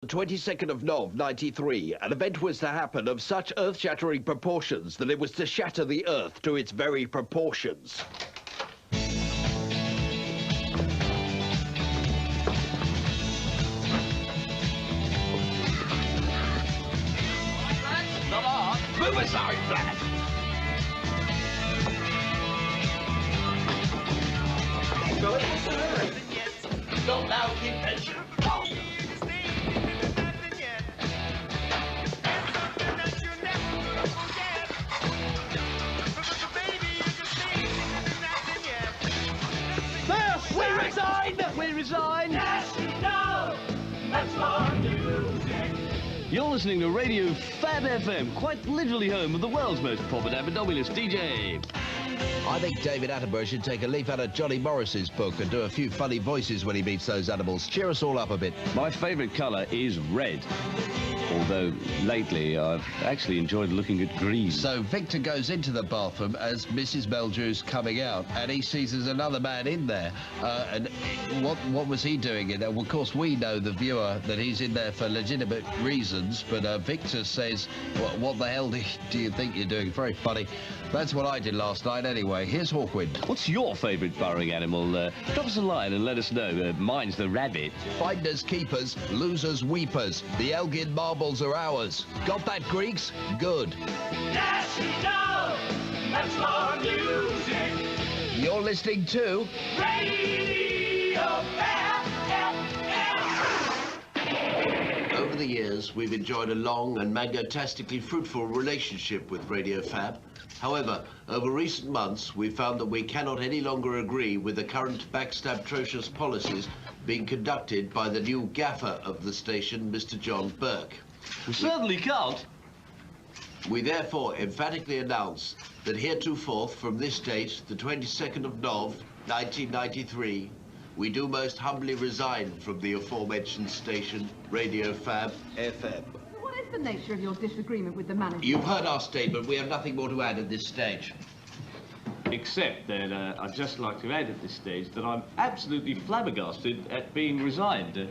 22nd of Nov, 93, an event was to happen of such earth-shattering proportions that it was to shatter the Earth to its very proportions. Not hard. Move aside, Flash. Not now, keep tension. Oh. We resign! We resign! Yes, no! That's our music! You're listening to Radio Fab FM, quite literally home of the world's most popular abdominalist DJ. I think David Attenborough should take a leaf out of Johnny Morris's book and do a few funny voices when he meets those animals. Cheer us all up a bit. My favourite colour is red. Although, lately, I've actually enjoyed looking at green. So Victor goes into the bathroom as Mrs. Meldrew's coming out, and he sees there's another man in there. And what was he doing in there? Well, of course, we know, the viewer, that he's in there for legitimate reasons, but Victor says, what the hell do you think you're doing? Very funny. That's what I did last night anyway. Here's Hawkwind. What's your favourite burrowing animal? Drop us a line and let us know. Mine's the rabbit. Finders keepers, losers weepers. The Elgin marbles are ours. Got that, Greeks? Good. Yes, no! That's our music! You're listening to Radio Fab FM! Over the years, we've enjoyed a long and magnetastically fruitful relationship with Radio Fab. However, over recent months, we've found that we cannot any longer agree with the current backstab-trocious policies being conducted by the new gaffer of the station, Mr. John Burke. We certainly can't. We therefore emphatically announce that heretofore, from this date, the 22nd of Nov, 1993, we do most humbly resign from the aforementioned station, Radio Fab FM. What is the nature of your disagreement with the manager? You've heard our statement. We have nothing more to add at this stage. Except that I'd just like to add at this stage that I'm absolutely flabbergasted at being resigned.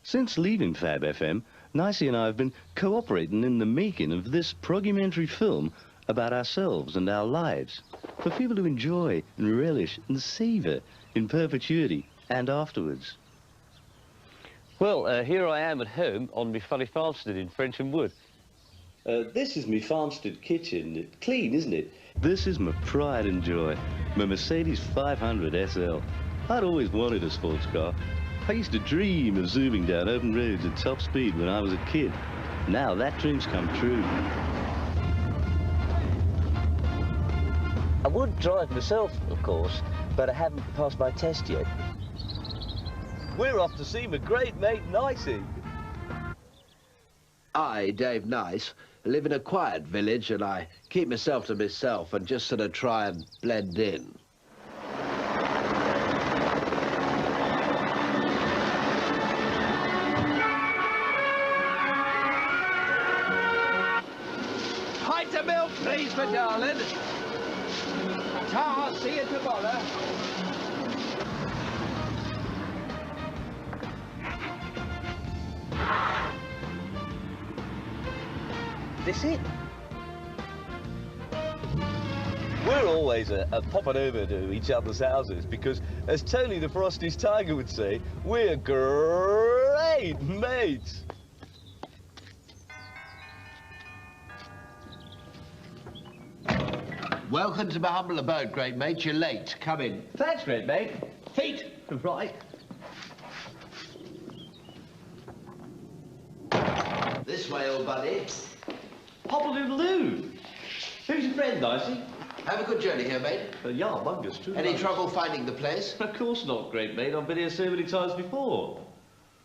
Since leaving Fab FM, Nicey and I have been cooperating in the making of this proggumentary film about ourselves and our lives, for people to enjoy and relish and savour in perpetuity and afterwards. Well, here I am at home on my funny farmstead in Frensham Wood. This is my farmstead kitchen. Clean, isn't it? This is my pride and joy, my Mercedes 500 SL. I'd always wanted a sports car. I used to dream of zooming down open roads at top speed when I was a kid. Now that dream's come true. I would drive myself, of course, but I haven't passed my test yet. We're off to see my great mate Nicey. I, Dave Nice, live in a quiet village, and I keep myself to myself and just sort of try and blend in. Pint of milk, please, my darling. Ta, see you tomorrow. This it? We're always popping over to each other's houses because, as Tony the Frosty's Tiger would say, we're great mates. Welcome to my humble abode, great mate. You're late. Come in. Thanks, great mate. Feet, right. This way, old buddy. Hopple-doodle-doo. Who's your friend, Nicey? Have a good journey here, mate. Yeah, bungus, too. Any trouble finding the place? Of course not, great mate. I've been here so many times before.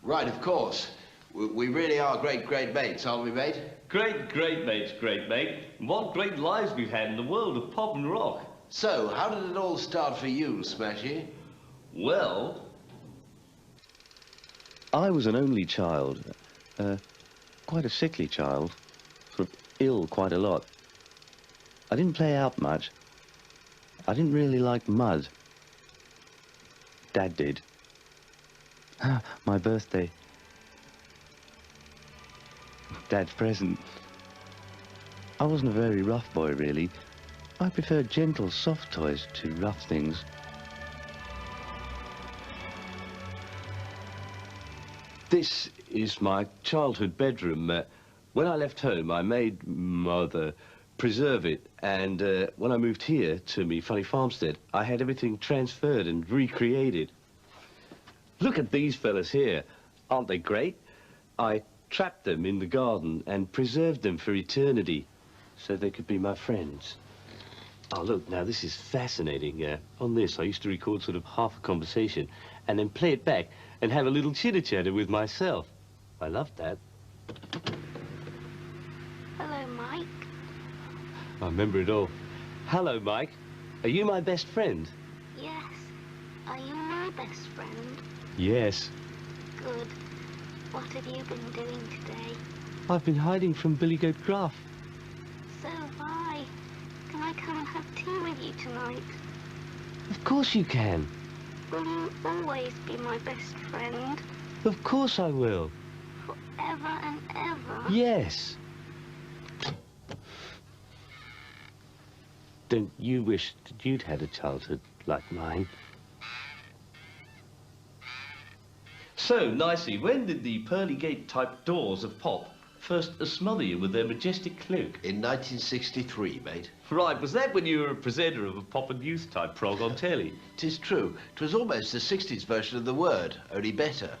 Right, of course. We really are great mates, aren't we, mate? Great mates, great mate. What great lives we've had in the world of pop and rock. So, how did it all start for you, Smashie? Well, I was an only child. quite a sickly child, sort of ill quite a lot. I didn't play out much. I didn't really like mud. Dad did. Ah, my birthday. Dad's present. I wasn't a very rough boy, really. I preferred gentle, soft toys to rough things. This is my childhood bedroom. When I left home, I made Mother preserve it, and when I moved here to me funny farmstead, I had everything transferred and recreated. Look at these fellas here. Aren't they great? I trapped them in the garden and preserved them for eternity so they could be my friends. Oh, look, now this is fascinating. On this, I used to record sort of half a conversation and then play it back and have a little chitter-chatter with myself. I loved that. Hello, Mike. I remember it all. Hello, Mike. Are you my best friend? Yes. Are you my best friend? Yes. Good. What have you been doing today? I've been hiding from Billy Goat Gruff. So have I. Can I come and have tea with you tonight? Of course you can. Will you always be my best friend? Of course I will. Forever and ever? Yes. Don't you wish that you'd had a childhood like mine? So, Nicey, when did the pearly gate-type doors of Pop first smother you with their majestic cloak? In 1963, mate. Right, was that when you were a presenter of a pop and youth-type prog on telly? 'Tis true. 'Twas almost the 60s version of The Word, only better.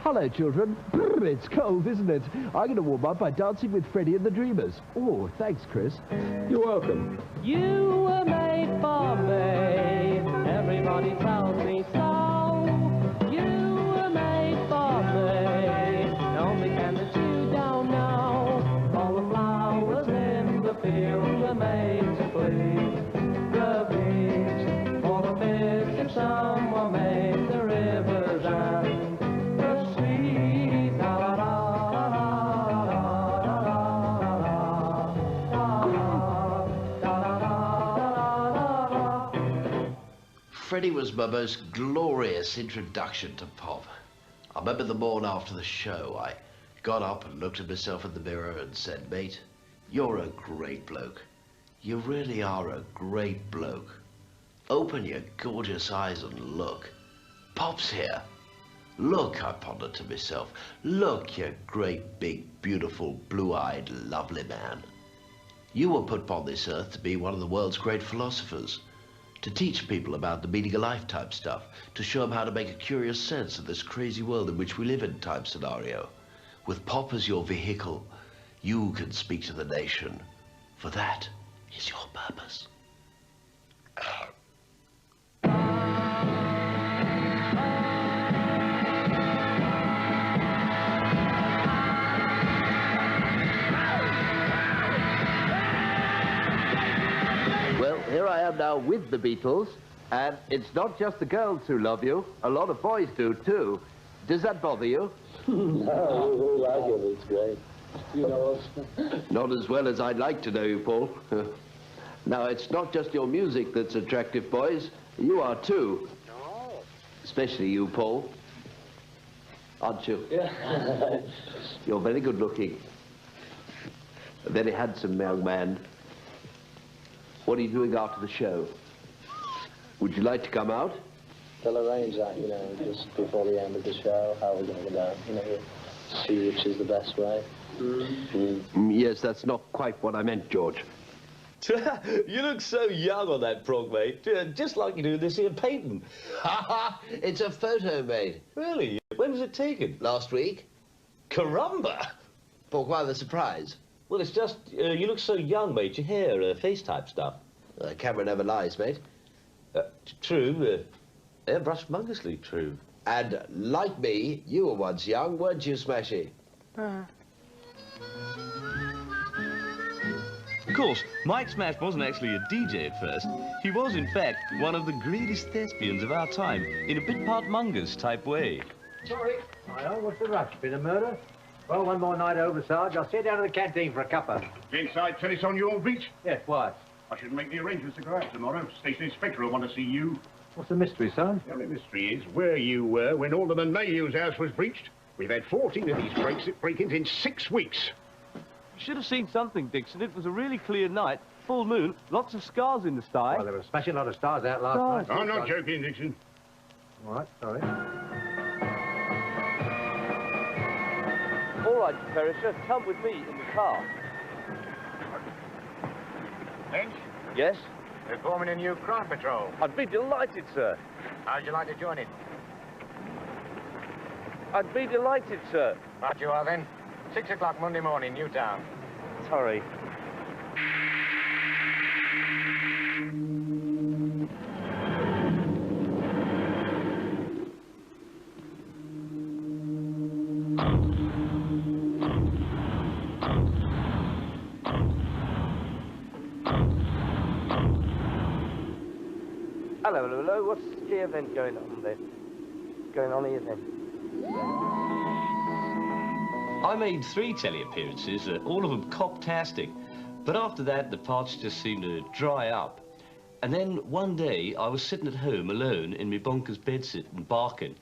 Hello, children. Brr, it's cold, isn't it? I'm going to warm up by dancing with Freddie and the Dreamers. Oh, thanks, Chris. You're welcome. You were made for me. Everybody tells me so. You were made for me. Only can that you don't know. All the flowers in the field were made to please the beach. All the fish in some were made the rivers and the seas. La la la la la la la. Freddie was my most glorious introduction to Pop. I remember the morning after the show, I got up and looked at myself in the mirror and said, mate, you're a great bloke. You really are a great bloke. Open your gorgeous eyes and look. Pop's here. Look, I pondered to myself. Look, you great, big, beautiful, blue-eyed, lovely man. You were put upon this earth to be one of the world's great philosophers, to teach people about the meaning of life type stuff, to show them how to make a curious sense of this crazy world in which we live in type scenario. With Pop as your vehicle, you can speak to the nation, for that is your purpose. Well, here I am now with the Beatles, and it's not just the girls who love you. A lot of boys do, too. Does that bother you? No, we like it. It's great. You know us. Not as well as I'd like to know you, Paul. Now, it's not just your music that's attractive, boys. You are, too. No. Especially you, Paul. Aren't you? Yeah. You're very good-looking. A very handsome young man. What are you doing after the show? Would you like to come out? They'll arrange that, you know, just before the end of the show, how we're going to go down, you know, see which is the best way. Yes, that's not quite what I meant, George. You look so young on that prog, mate. Just like you do in this here painting. Ha ha! It's a photo, mate. Really? When was it taken? Last week. Caramba! Pourquoi the surprise? Well, it's just, you look so young, mate. Your hair, face type stuff. The camera never lies, mate. True. Airbrushed mongously true. And like me, you were once young, weren't you, Smashie? Of course, Mike Smash wasn't actually a DJ at first. He was, in fact, one of the greatest thespians of our time, in a bit part Mungers type way. Sorry. Hi, what's the rush? Been a murder? Well, one more night over, Sarge. I'll sit down in the canteen for a cuppa. Inside tennis on your beach? Yes, why? I should make the arrangements to go out tomorrow. Station Inspector will want to see you. What's the mystery, Sarge? The only mystery is where you were when Alderman Mayhew's house was breached. We've had 14 of these break-ins in 6 weeks. You should have seen something, Dixon. It was a really clear night, full moon, lots of stars in the sky. Well, there were a smashing lot of stars out last night. I'm not joking, Dixon. All right, sorry. All right, Perisher, come with me in the car. Lynch? Yes? They're forming a new crime patrol. I'd be delighted, sir. How'd you like to join it? I'd be delighted, sir. Right you are, then. 6 o'clock Monday morning, Newtown. Sorry. Hello, what's the event going on there? Going on here then? I made 3 telly appearances, all of them cop-tastic. But after that, the parts just seemed to dry up. And then one day, I was sitting at home alone in my bunker's bedsit and barking,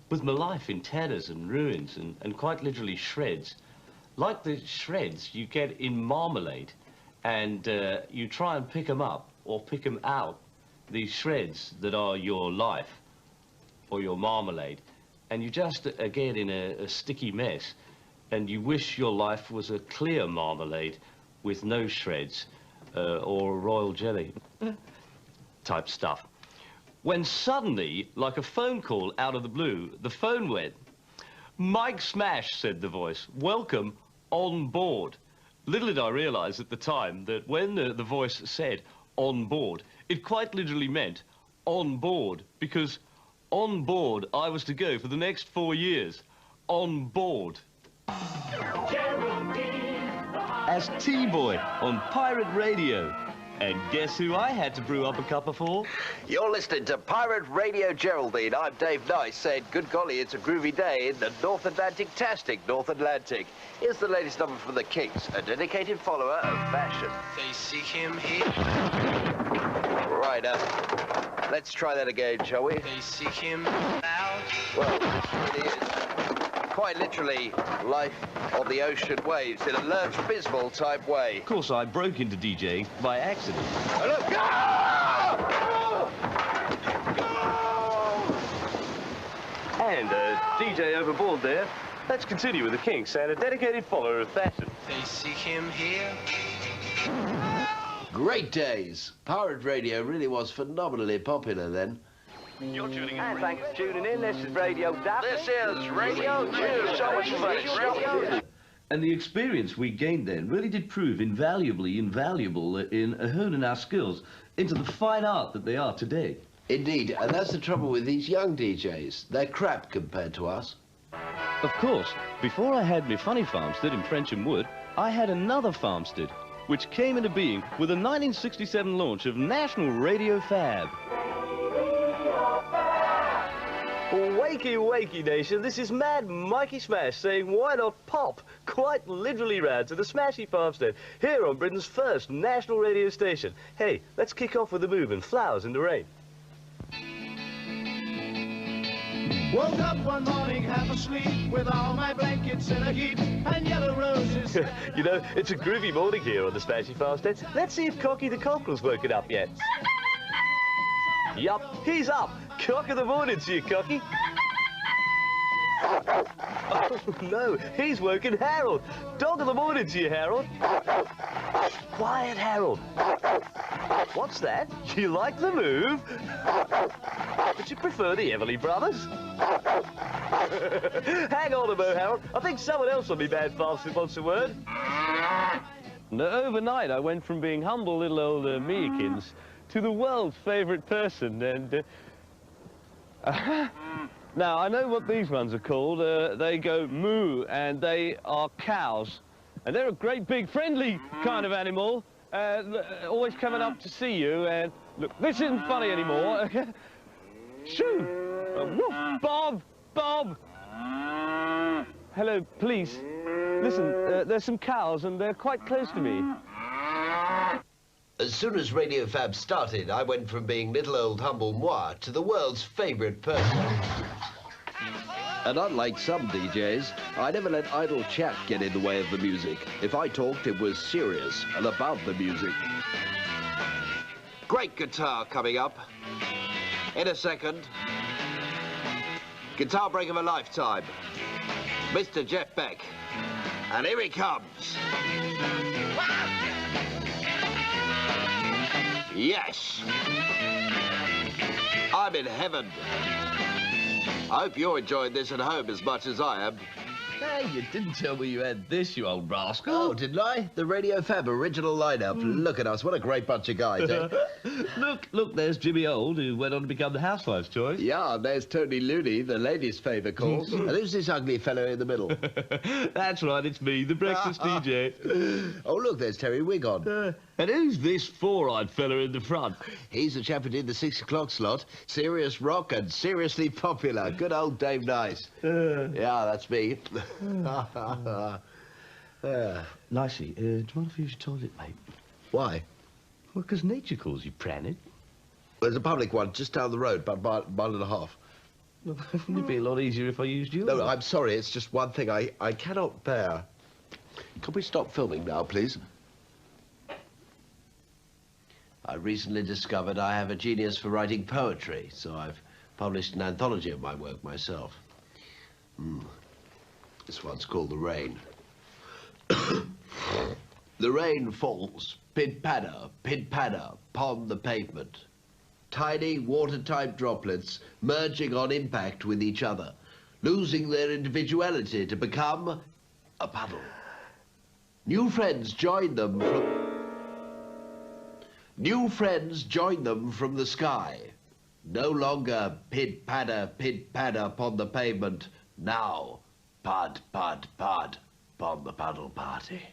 with my life in tatters and ruins and quite literally shreds. Like the shreds you get in marmalade, and you try and pick them up or pick them out, these shreds that are your life or your marmalade, and you just get in a sticky mess, and you wish your life was a clear marmalade with no shreds or royal jelly type stuff. When suddenly, like a phone call out of the blue, the phone went. "Mike Smash," said the voice. "Welcome on board." Little did I realize at the time that when the voice said on board, it quite literally meant on board, because on board I was to go for the next 4 years. On board. As T-Boy on Pirate Radio. And guess who I had to brew up a cuppa for? You're listening to Pirate Radio Geraldine. I'm Dave Nice saying, good golly, it's a groovy day in the North Atlantic-tastic North Atlantic. Here's the latest number from the Kinks, a dedicated follower of fashion. They seek him here. Right, let's try that again, shall we? They seek him out. Well, this really is quite literally life on the ocean waves in a Lurch Bisbal type way. Of course, I broke into DJing by accident. Oh, look! Go! And DJ overboard there. Let's continue with the Kinks and a dedicated follower of fashion. They seek him here. Great days. Pirate Radio really was phenomenally popular then. You're tuning in. And thanks for tuning in. This is Radio Daphne. This is Radio 2. So much fun. And the experience we gained then really did prove invaluable in honing our skills into the fine art that they are today. Indeed, and that's the trouble with these young DJs. They're crap compared to us. Of course, before I had my funny farmstead in Frensham Wood, I had another farmstead, which came into being with a 1967 launch of National Radio Fab. Wakey, wakey, nation. This is Mad Mikey Smash saying, why not pop quite literally round to the Smashie farmstead here on Britain's first national radio station. Hey, let's kick off with the move and flowers in the rain. Woke up one morning half asleep with all my blankets in a heap and yellow roses. You know, it's a groovy morning here on the Smashie farmstead. Let's see if Cocky the Cockerel's woken up yet. Yup, he's up. Cock of the morning to you, Cocky. Oh, no, he's woken Harold. Dog of the morning to you, Harold. Quiet, Harold. What's that? You like the move? Would you prefer the Everly Brothers? Hang on a mo, Harold. I think someone else on me bad farmstead wants a word. No, overnight, I went from being humble little old Meekins to the world's favourite person, and... Now, I know what these ones are called. They go moo, and they are cows. And they're a great big friendly kind of animal. Always coming up to see you, and look, this isn't funny anymore. Shoo! Woof! Bob! Bob! Hello, police. Listen, there's some cows, and they're quite close to me. As soon as Radio Fab started, I went from being little old humble moi to the world's favourite person. And unlike some DJs, I never let idle chat get in the way of the music. If I talked, it was serious and about the music. Great guitar coming up. In a second. Guitar break of a lifetime. Mr. Jeff Beck. And here he comes. Yes. I'm in heaven. I hope you're enjoying this at home as much as I am. Hey, you didn't tell me you had this, you old rascal. Oh, didn't I? The Radio Fab original lineup. Look at us. What a great bunch of guys, eh? Look, there's Jimmy Old, who went on to become the housewife's choice. Yeah, and there's Tony Looney, the ladies' favourite course. And who's this ugly fellow in the middle? That's right, it's me, the breakfast DJ. Oh, look, there's Terry Wigon. And who's this four-eyed fella in the front? He's the chap who did the 6 o'clock slot. Serious rock and seriously popular. Good old Dave Nice. Yeah, that's me. Nicey, do you want to use your toilet, mate? Why? Well, because nature calls you, Pranid. There's a public one just down the road, about a mile and a half. Well, it'd be a lot easier if I used yours. No, I'm sorry, it's just one thing I cannot bear. Can we stop filming now, please? I recently discovered I have a genius for writing poetry, so I've published an anthology of my work myself. This one's called The Rain. The rain falls, pid-patter, upon the pavement. Tiny, watertight droplets merging on impact with each other, losing their individuality to become a puddle. New friends join them from the sky. No longer pid-patter upon the pavement. Now, pud, upon the puddle party.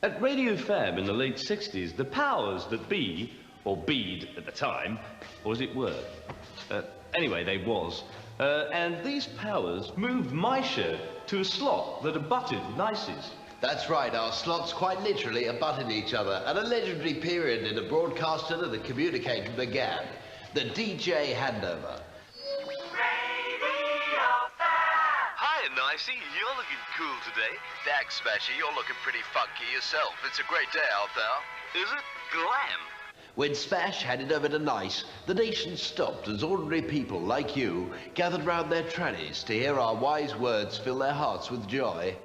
At Radio Fab in the late 60s, the powers that be, or beed at the time, or as it were. Anyway, they was. And these powers moved my show to a slot that abutted Nicey's. That's right, our slots quite literally abutted each other at a legendary period in the broadcaster and the communicator began. The DJ handover. Hi, Nicey. You're looking cool today. Thanks, Smashie. You're looking pretty funky yourself. It's a great day out there. Is it? Glam. When Smash handed over to Nice, the nation stopped as ordinary people like you gathered round their trannies to hear our wise words fill their hearts with joy.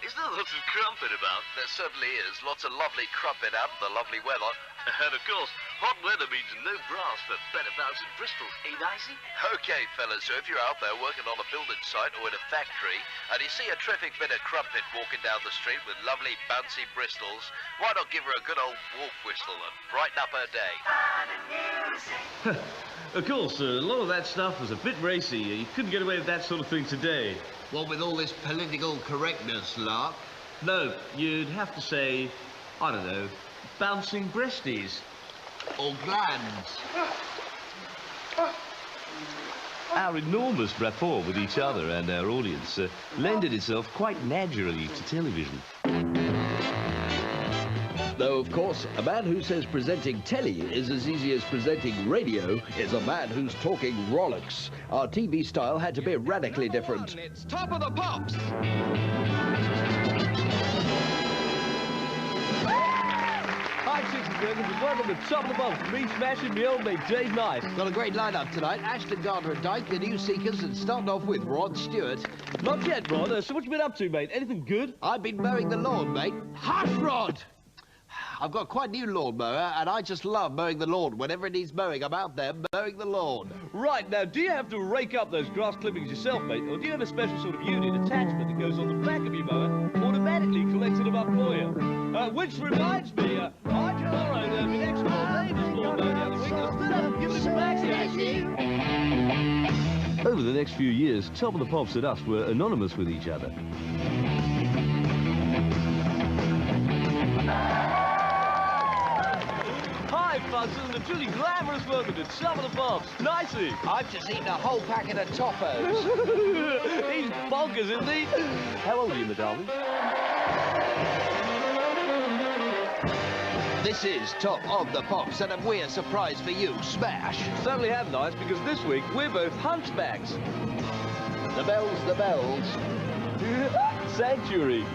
Is there lots of crumpet about? There certainly is. Lots of lovely crumpet out in the lovely weather. And of course, hot weather means no brass for better valves and bristles, eh, Nicey? Okay, fellas, so if you're out there working on a building site or in a factory, and you see a terrific bit of crumpet walking down the street with lovely bouncy bristles, why not give her a good old wolf whistle and brighten up her day? Of course, a lot of that stuff was a bit racy. You couldn't get away with that sort of thing today. What with all this political correctness, Lark? No, you'd have to say, I don't know, bouncing breasties. Or glands. Our enormous rapport with each other and our audience lended itself quite naturally to television. Though, of course, a man who says presenting telly is as easy as presenting radio is a man who's talking Rolex. Our TV style had to be radically different. It's Top of the Pops! Hi, Chicks and Burgers, and welcome to Top of the Pops. Me, Smashie, me old mate, Dave Nice. Got a great lineup tonight. Ashton Gardner and Dyke, the New Seekers, and starting off with Rod Stewart. Not yet, Rod. So what you been up to, mate? Anything good? I've been mowing the lawn, mate. Hush, Rod! I've got quite a new lawnmower, and I just love mowing the lawn. Whenever it needs mowing, I'm out there mowing the lawn. Right, now, do you have to rake up those grass clippings yourself, mate? Or do you have a special sort of unit attachment that goes on the back of your mower, automatically collecting them up for you? Which reminds me, I borrowed my next-door neighbour's lawnmower the other week. I stood up and given it some action. Over the next few years, Top of the Pops and us were anonymous with each other. Hi, Buzzers, and a truly glamorous welcome to Some of the Pops. Nicey. I've just eaten a whole packet of toppos. He's bonkers, isn't he? How old are you, my darling? This is Top of the Pops, and have we a surprise for you, Smash? Certainly have, Nice, because this week we're both hunchbacks. The bells, the bells. Sanctuary.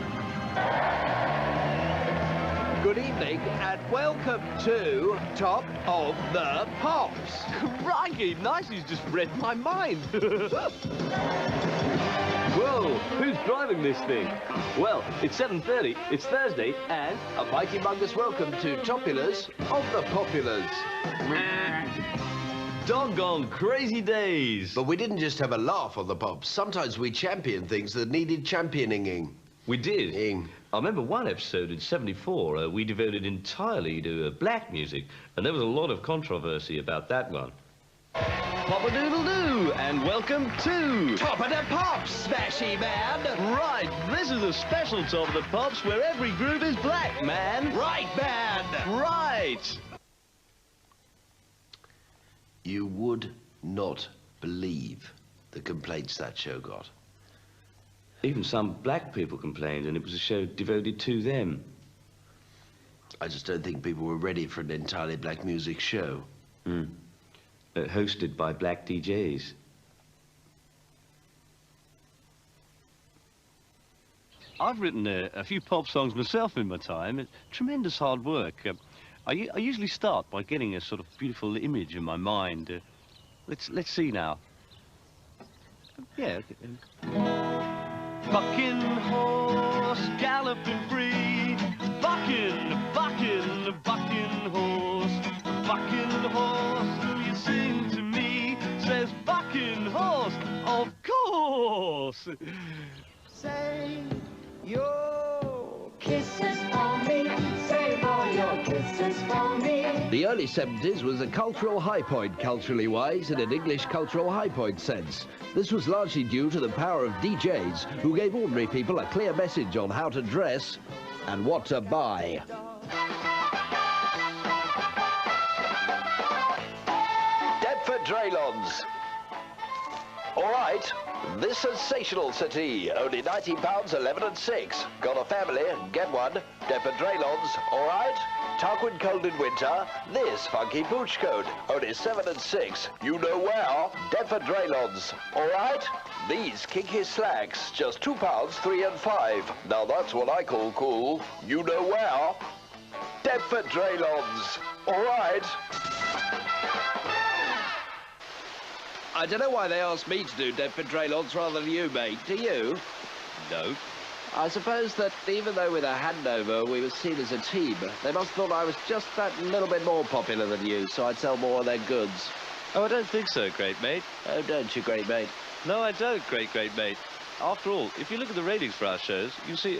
Good evening, and welcome to Top of the Pops. Crikey, Nicey's just read my mind. Whoa, who's driving this thing? Well, it's 7:30, it's Thursday, and a mighty mungus welcome to Topulars of the Populars. Doggone crazy days. But we didn't just have a laugh on the Pops. Sometimes we championed things that needed championing. We did. I remember one episode in '74, we devoted entirely to black music, and there was a lot of controversy about that one. Pop-a-doodle-doo, and welcome to... Top of the Pops, Smashie man! Right, this is a special Top of the Pops where every groove is black, man! Right, man! Right! You would not believe the complaints that show got. Even some black people complained, and it was a show devoted to them. I just don't think people were ready for an entirely black music show. Hosted by black DJs. I've written a few pop songs myself in my time. It's tremendous hard work. I usually start by getting a sort of beautiful image in my mind. Let's see now. Yeah. Bucking horse, galloping free. Bucking, bucking, bucking horse. Bucking horse, will you sing to me? Says bucking horse, of course. Say your kisses for me. Save all your kisses for me. The early 70s was a cultural high point, culturally wise, in an English cultural high point sense. This was largely due to the power of DJs, who gave ordinary people a clear message on how to dress and what to buy. Draylons. All right, this sensational city, only £90, 11 and 6. Got a family? Get one. Deptford Draylons. All right. Tarquin cold in winter. This funky pooch coat, only 7 and 6. You know where? Deptford Draylons. All right. These kinky slacks, just £2, 3 and 5. Now that's what I call cool. You know where? Deptford Draylons. All right. I don't know why they asked me to do Deptford Draylons rather than you, mate. Do you? No. I suppose that even though with a handover we were seen as a team, they must have thought I was just that little bit more popular than you, so I'd sell more of their goods. Oh, I don't think so, great mate. Oh, don't you, great mate? No, I don't, great mate. After all, if you look at the ratings for our shows, you see,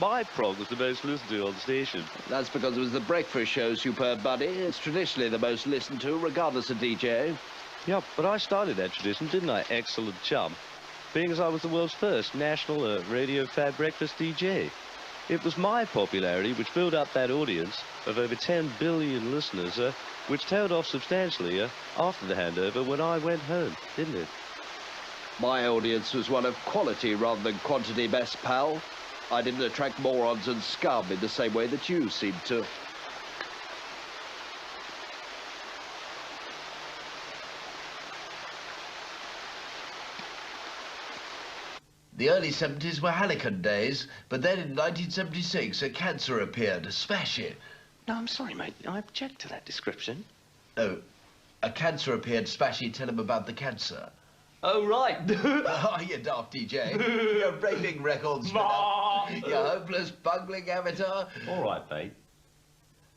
my prog was the most listened to on the station. That's because it was the breakfast show, superb buddy. It's traditionally the most listened to, regardless of DJ. Yeah, but I started that tradition, didn't I, excellent chum? Being as I was the world's first national Radio Fab breakfast DJ. It was my popularity which built up that audience of over 10 billion listeners, which tailed off substantially after the handover when I went home, didn't it? My audience was one of quality rather than quantity, best pal. I didn't attract morons and scum in the same way that you seem to. The early 70s were Hallican days, but then in 1976 a cancer appeared, Smashie. No, I'm sorry, mate. I object to that description. Oh, a cancer appeared, Smashie, tell him about the cancer. Oh, right. Oh, you daft DJ. You're breaking records. You hopeless, bungling amateur. All right, mate.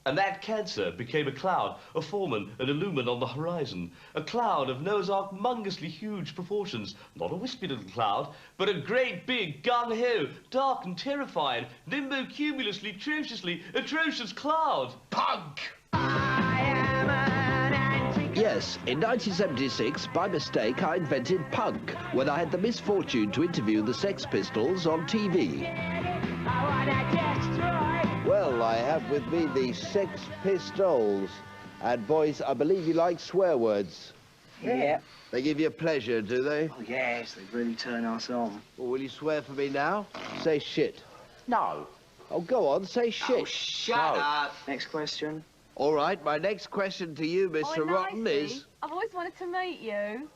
And that cancer became a cloud, a foreman, an illumin on the horizon. A cloud of Noah's Ark mungously huge proportions. Not a wispy little cloud, but a great big gung-ho, dark and terrifying, nimbo-cumulously, atrociously atrocious cloud. Punk! Yes, in 1976, by mistake, I invented punk when I had the misfortune to interview the Sex Pistols on TV. Well, I have with me the Sex Pistols. And boys, I believe you like swear words. Yeah. They give you pleasure, do they? Oh, yes, they really turn us on. Well, will you swear for me now? Say shit. No. Oh, go on, say shit. Oh, shut up. Next question. All right, my next question to you, Mr. Rotten, is... I've always wanted to meet you.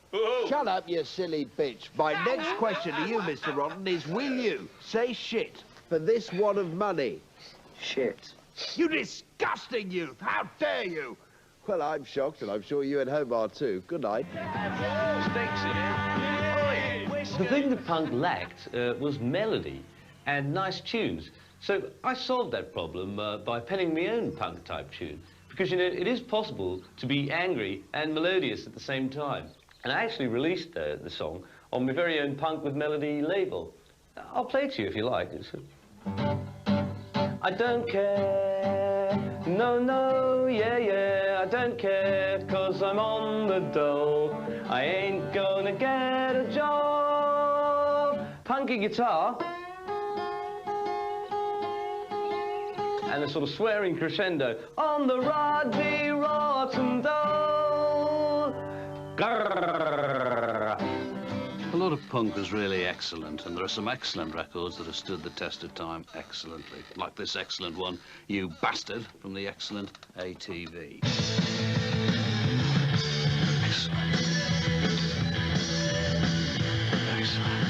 Shut up, you silly bitch. My next question to you, Mr. Rotten, is will you say shit for this wad of money? Shit. You disgusting youth! How dare you! Well, I'm shocked, and I'm sure you at home are too. Good night. The thing that punk lacked was melody and nice tunes. So I solved that problem by penning my own punk-type tune. Because, you know, it is possible to be angry and melodious at the same time. And I actually released the song on my very own Punk with Melody label. I'll play it to you if you like. I don't care, no, no, yeah, yeah, I don't care, 'cause I'm on the dole. I ain't gonna get a job. Punky guitar. And a sort of swearing crescendo on the Rodney Rotten dole. A lot of punk is really excellent, and there are some excellent records that have stood the test of time excellently. Like this excellent one, You Bastard, from the excellent ATV. Excellent. Excellent.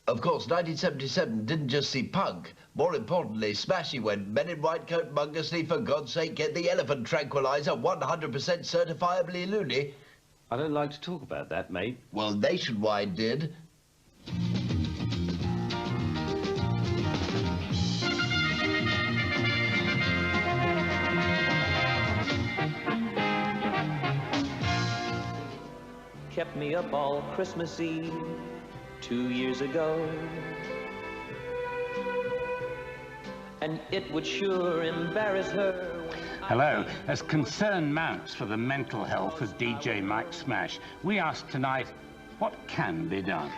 Of course, 1977 didn't just see punk. More importantly, Smashie went men in white coat mungously, for God's sake, get the elephant tranquilizer, 100% certifiably loony. I don't like to talk about that, mate. Well, Nationwide did. Kept me up all Christmas Eve 2 years ago, and it would sure embarrass her. Hello. As concern mounts for the mental health of DJ Mike Smash, we ask tonight, what can be done?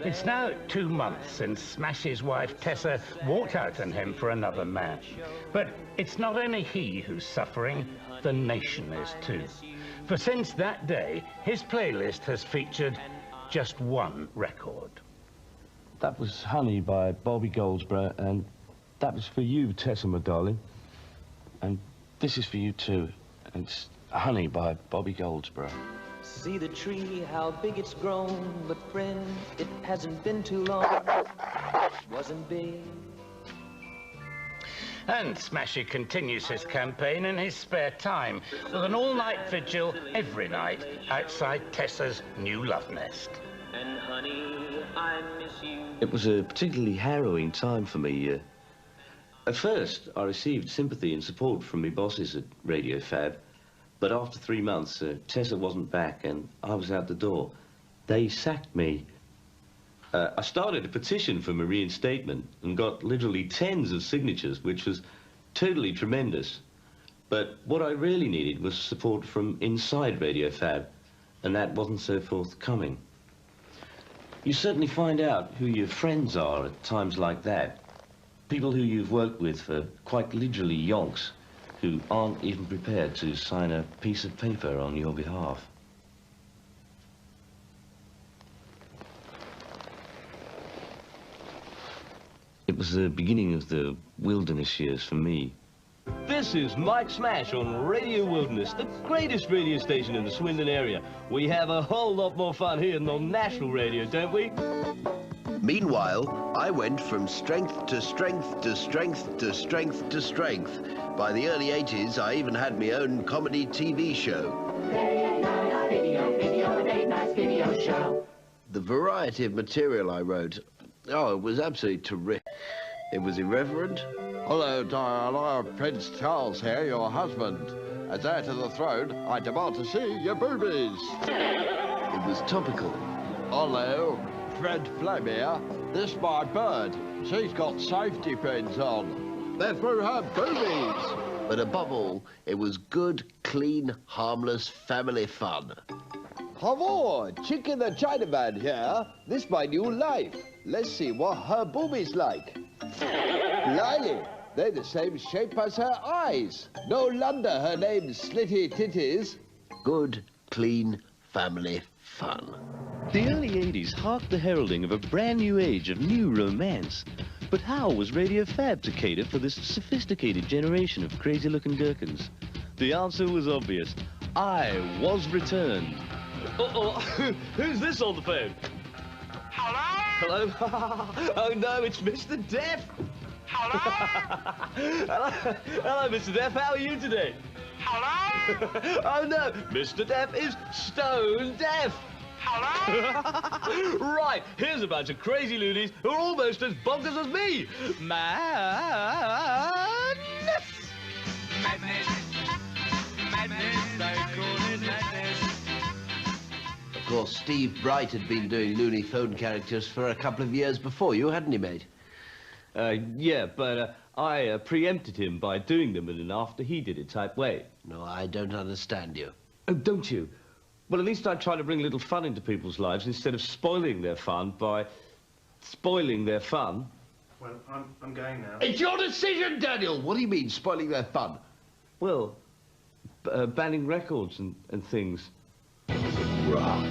It's now 2 months since Smashie's wife Tessa walked out on him for another man. But it's not only he who's suffering, the nation is too. For since that day, his playlist has featured just one record. That was Honey by Bobby Goldsboro, and that was for you, Tessa, my darling. And this is for you too. It's Honey by Bobby Goldsboro. See the tree, how big it's grown, but friend, it hasn't been too long. Wasn't big. And Smashie continues his campaign in his spare time with an all-night vigil every night outside Tessa's new love nest. And honey, I miss you. It was a particularly harrowing time for me. At first, I received sympathy and support from my bosses at Radio Fab, but after 3 months, Tessa wasn't back and I was out the door. They sacked me. I started a petition for my reinstatement and got literally tens of signatures, which was totally tremendous. But what I really needed was support from inside Radio Fab, and that wasn't so forthcoming. You certainly find out who your friends are at times like that. People who you've worked with for quite literally yonks, who aren't even prepared to sign a piece of paper on your behalf. It was the beginning of the wilderness years for me. This is Mike Smash on Radio Wilderness, the greatest radio station in the Swindon area. We have a whole lot more fun here than on national radio, don't we? Meanwhile, I went from strength to strength to strength to strength to strength. By the early 80s, I even had my own comedy TV show. Video show. The variety of material I wrote, oh, it was absolutely terrific. It was irreverent. Hello, Diana. Prince Charles here, your husband. As heir to the throne, I demand to see your boobies. It was topical. Hello, Fred Fleming. This my bird. She's got safety pins on. They're through her boobies. But above all, it was good, clean, harmless family fun. Hello, Chicken the Chinaman here. This my new life. Let's see what her boobies like. Lily, they're the same shape as her eyes. No wonder her name's Slitty Titties. Good, clean family fun. The early 80s harked the heralding of a brand new age of new romance. But how was Radio Fab to cater for this sophisticated generation of crazy-looking gherkins? The answer was obvious. I was returned. Uh-oh, who's this on the phone? Hello? Hello? Oh no, it's Mr. Deaf. Hello? Hello, Mr. Deaf, how are you today? Hello? Oh no, Mr. Deaf is stone deaf. Hello? Right, here's a bunch of crazy loonies who are almost as bonkers as me. Madness! Of course, Steve Bright had been doing loony phone characters for a couple of years before you, hadn't he, mate? Yeah, but I preempted him by doing them in an after-he-did-it type way. No, I don't understand you. Oh, don't you? Well, at least I try to bring a little fun into people's lives instead of spoiling their fun by spoiling their fun. Well, I'm going now. It's your decision, Daniel! What do you mean, spoiling their fun? Well, banning records and things. Rock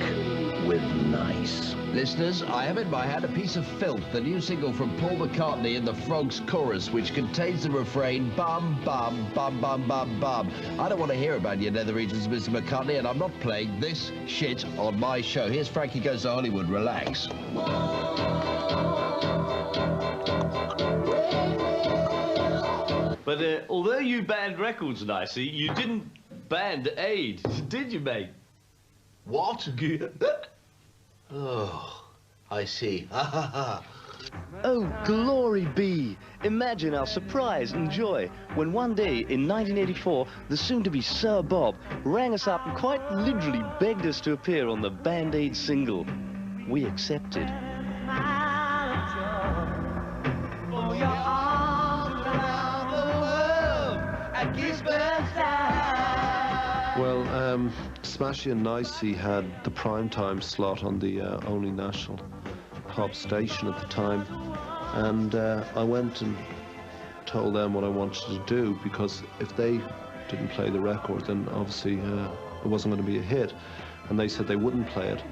with Nice. Listeners, I have in my hand a piece of filth, the new single from Paul McCartney and the Frogs chorus, which contains the refrain, bum, bum, bum, bum, bum, bum. I don't want to hear about your nether regions, Mr. McCartney, and I'm not playing this shit on my show. Here's Frankie Goes to Hollywood. Relax. But although you banned records, Nicey, you didn't ban aid, did you, mate? What? Oh, I see. Oh, glory be! Imagine our surprise and joy when one day in 1984, the soon-to-be Sir Bob rang us up and quite literally begged us to appear on the Band-Aid single. We accepted. Well, Smashie and Nicey had the primetime slot on the only national pop station at the time, and I went and told them what I wanted to do, because if they didn't play the record, then obviously it wasn't going to be a hit, and they said they wouldn't play it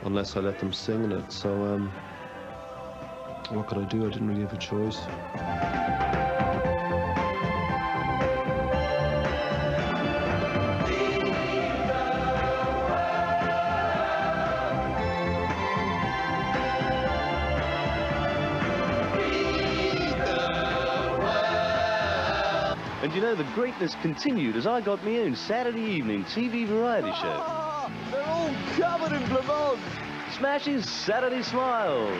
unless I let them sing in it. So what could I do? I didn't really have a choice. And you know, the greatness continued as I got my own Saturday evening TV variety show. They're all covered in blancmange. Smashie's Saturday Smiles.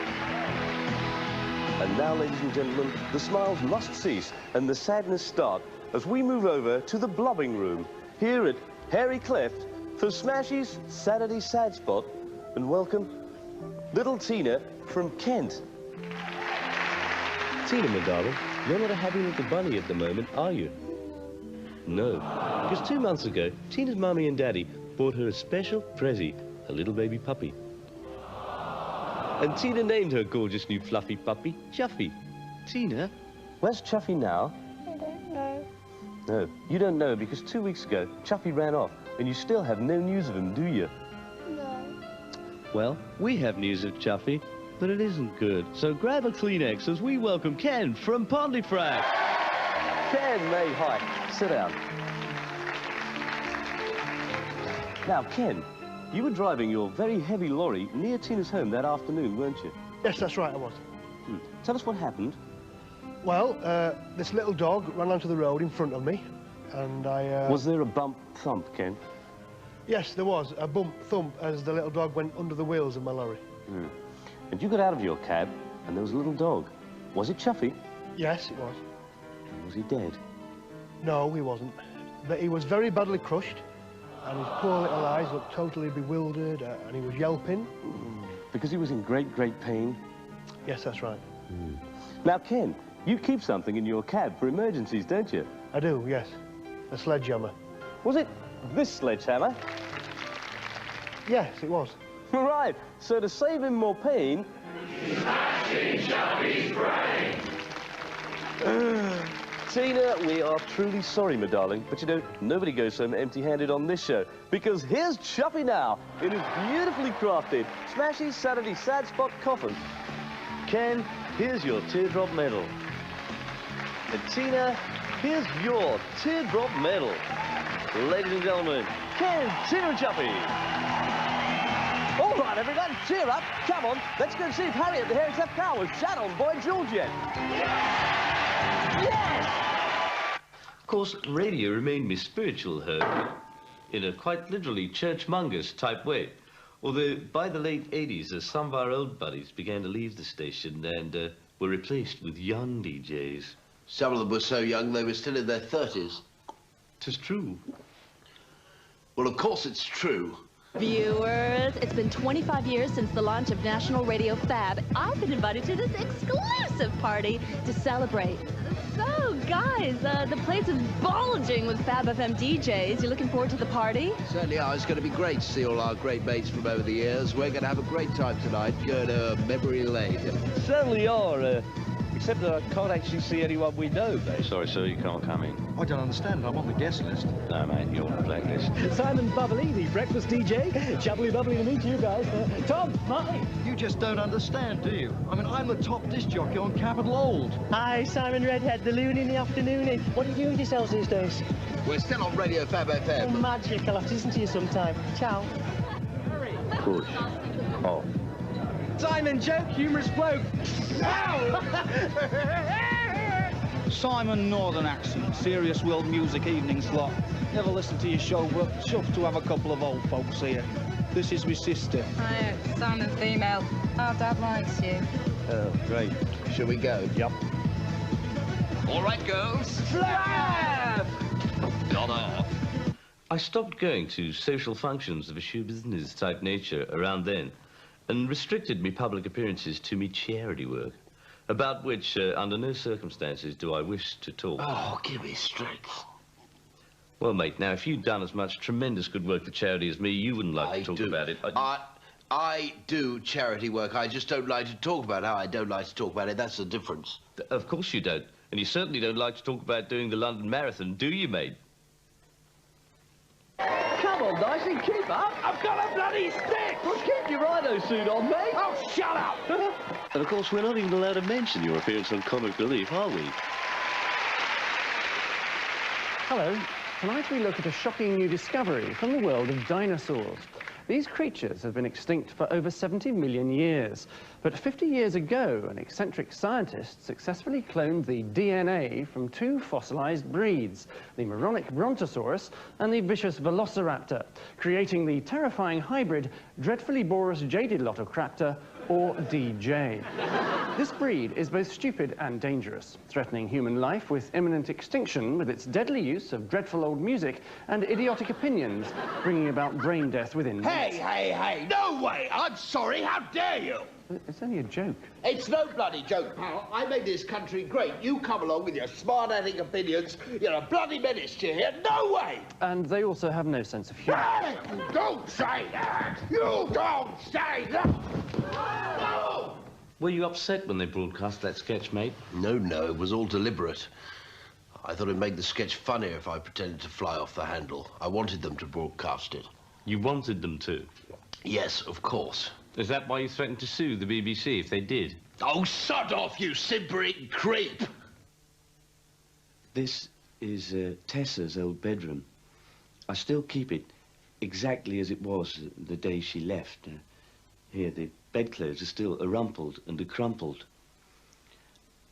And now, ladies and gentlemen, the smiles must cease and the sadness start as we move over to the blubbing room here at Hairy Cleft for Smashie's Saturday Sad Spot, and welcome little Tina from Kent. Tina, my darling, you're not a happy little bunny at the moment, are you? No, because 2 months ago, Tina's mummy and daddy bought her a special prezi, a little baby puppy. And Tina named her gorgeous new fluffy puppy Chuffy. Tina, where's Chuffy now? I don't know. No, you don't know because 2 weeks ago, Chuffy ran off, and you still have no news of him, do you? No. Well, we have news of Chuffy, but it isn't good. So grab a Kleenex as we welcome Ken from Pontefract. Ken, May, hi. Sit down. Now, Ken, you were driving your very heavy lorry near Tina's home that afternoon, weren't you? Yes, that's right, I was. Tell us what happened. Well, this little dog ran onto the road in front of me, and I... Was there a bump thump, Ken? Yes, there was. A bump thump as the little dog went under the wheels of my lorry. And you got out of your cab, and there was a little dog. Was it Chuffy? Yes, it was. Was he dead? No, he wasn't. But he was very badly crushed, and his poor little eyes looked totally bewildered, and he was yelping. Because he was in great, great pain? Yes, that's right. Now, Ken, you keep something in your cab for emergencies, don't you? I do, yes. A sledgehammer. Was it this sledgehammer? Yes, it was. Right, so to save him more pain... Tina, we are truly sorry, my darling, but you know, nobody goes home empty-handed on this show, because here's Chuffy now, in his beautifully crafted Smashie Saturday Sad Spot coffin. Ken, here's your teardrop medal. And Tina, here's your teardrop medal. Ladies and gentlemen, Ken, Tina and Chuffy. All right, everyone, cheer up. Come on, let's go see if Harriet the Hairy Left Cow was shot on Boy George yet. Yes! Of course, radio remained my spiritual home in a quite literally churchmongers type way. Although by the late 80s, some of our old buddies began to leave the station and were replaced with young DJs. Some of them were so young they were still in their 30s. 'Tis true. Well, of course it's true. Viewers, it's been 25 years since the launch of National Radio Fab. I've been invited to this exclusive party to celebrate. So, guys, the place is bulging with Fab FM DJs. You looking forward to the party? Certainly are. It's going to be great to see all our great mates from over the years. We're going to have a great time tonight, going to memory lane. Certainly are, except that I can't actually see anyone we know, mate. Sorry, sir, you can't come in. I don't understand. I'm on the guest list. No, mate, you're on the blacklist. Simon Bubbly, the breakfast DJ. Chubbly bubbly to meet you guys. Tom, Marty. You just don't understand, do you? I mean, I'm the top disc jockey on Capital Old. Hi, Simon Redhead, the loon in the afternoon. What are you doing with yourselves these days? We're still on Radio Fab FM. Oh, magic. I'll have to listen to you sometime. Ciao. Push. Off. Simon, joke, humorous bloke. Simon, Northern Accent, Serious World Music evening slot. Never listened to your show, but chuffed to have a couple of old folks here. This is my sister. Hi, Simon female. Our dad likes you. Oh, great. Shall we go? Yep. All right, girls. Slap! Got off. I stopped going to social functions of a show business type nature around then and restricted me public appearances to me charity work, about which, under no circumstances, do I wish to talk. Oh, give me strength. Well, mate, now, if you'd done as much tremendous good work for charity as me, you wouldn't like to talk about it. I do charity work. I just don't like to talk about how I don't like to talk about it. That's the difference. Of course you don't. And you certainly don't like to talk about doing the London Marathon, do you, mate? Come on, Nicey, keep up. I've got a bloody stick! Well, keep your rhino suit on, mate. Oh, shut up! And of course, we're not even allowed to mention your appearance on Comic Relief, are we? Hello. Tonight we look at a shocking new discovery from the world of dinosaurs. These creatures have been extinct for over 70 million years. But 50 years ago, an eccentric scientist successfully cloned the DNA from two fossilized breeds, the moronic brontosaurus and the vicious velociraptor, creating the terrifying hybrid Dreadfully-borous jaded lotocraptor, or DJ. This breed is both stupid and dangerous, threatening human life with imminent extinction with its deadly use of dreadful old music and idiotic opinions, bringing about brain death within minutes. Hey, no way! I'm sorry, how dare you! It's only a joke. It's no bloody joke, pal. I made this country great. You come along with your smart-aleck opinions. You're a bloody menace to here. No way! And they also have no sense of humor. Hey, don't say that! You don't say that! No! Were you upset when they broadcast that sketch, mate? No, it was all deliberate. I thought it'd make the sketch funnier if I pretended to fly off the handle. I wanted them to broadcast it. You wanted them to? Yes, of course. Is that why you threatened to sue the BBC if they did? Oh, sod off, you simpering creep! This is Tessa's old bedroom. I still keep it exactly as it was the day she left. Here, the bedclothes are still rumpled and crumpled.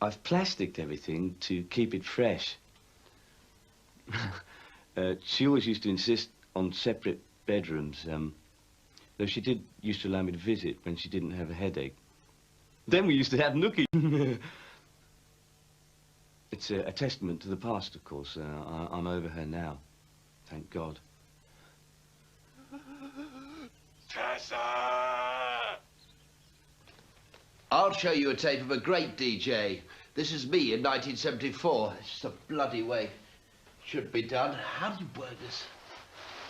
I've plasticked everything to keep it fresh. She always used to insist on separate bedrooms, though she did used to allow me to visit when she didn't have a headache. Then we used to have nookie. It's a testament to the past, of course. I'm over her now, thank God. Tessa! I'll show you a tape of a great DJ. This is me in 1974. It's just a bloody way. Should be done. How do you work this?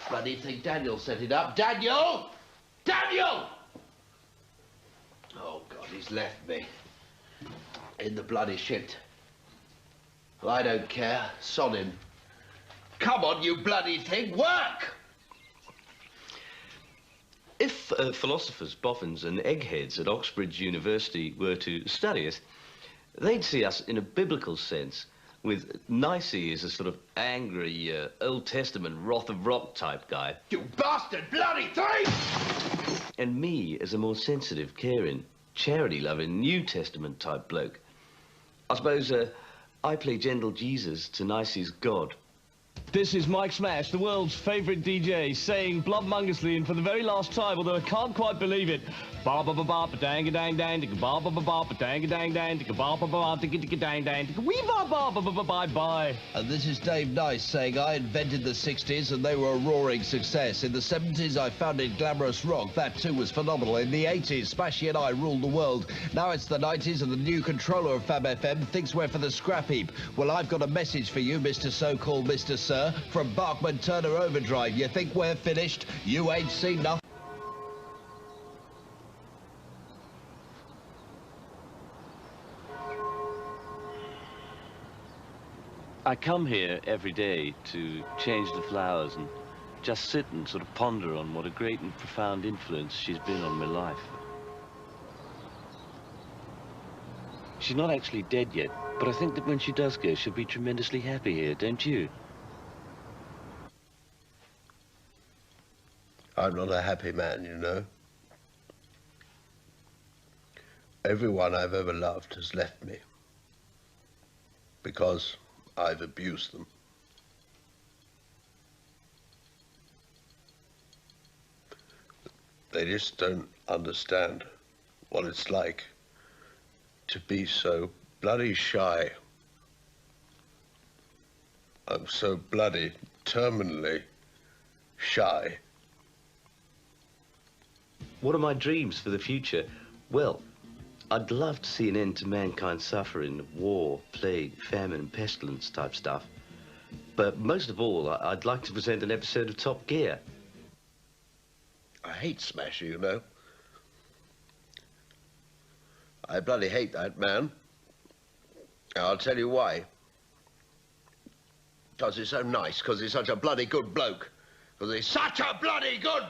Bloody thing. Daniel set it up. Daniel! Daniel! Oh, God, he's left me. In the bloody shit. Well, I don't care. Sod him. Come on, you bloody thing, work! If philosophers, boffins and eggheads at Oxbridge University were to study us, they'd see us in a biblical sense, with Nicey as a sort of angry, Old Testament, wrath of rock type guy. You bastard bloody thing! And me as a more sensitive, caring, charity-loving, New Testament type bloke. I suppose I play gentle Jesus to Nicey's God. This is Mike Smash, the world's favourite DJ, saying bloodmongerously and for the very last time, although I can't quite believe it, ba ba ba ba ba dang a dang dang, ba ba ba ba ba dang a dang dang, ba ba ba ba dang dang, wee ba ba ba ba bye bye. And this is Dave Nice saying I invented the 60s and they were a roaring success. In the 70s I founded glamorous rock, that too was phenomenal. In the 80s Smashie and I ruled the world. Now it's the 90s and the new controller of Fab FM thinks we're for the scrap heap. Well, I've got a message for you, Mr. So-called Mr. Sir, from Bachman Turner Overdrive. You think we're finished? You ain't seen nothing. I come here every day to change the flowers and just sit and sort of ponder on what a great and profound influence she's been on my life. She's not actually dead yet, but I think that when she does go, she'll be tremendously happy here, don't you? I'm not a happy man, you know. Everyone I've ever loved has left me because I've abused them. They just don't understand what it's like to be so bloody shy. I'm so bloody, terminally shy. What are my dreams for the future? Well, I'd love to see an end to mankind's suffering, war, plague, famine, pestilence type stuff. But most of all, I'd like to present an episode of Top Gear. I hate Smashie, you know. I bloody hate that man. And I'll tell you why. Because he's so nice, because he's such a bloody good bloke. Because he's such a bloody good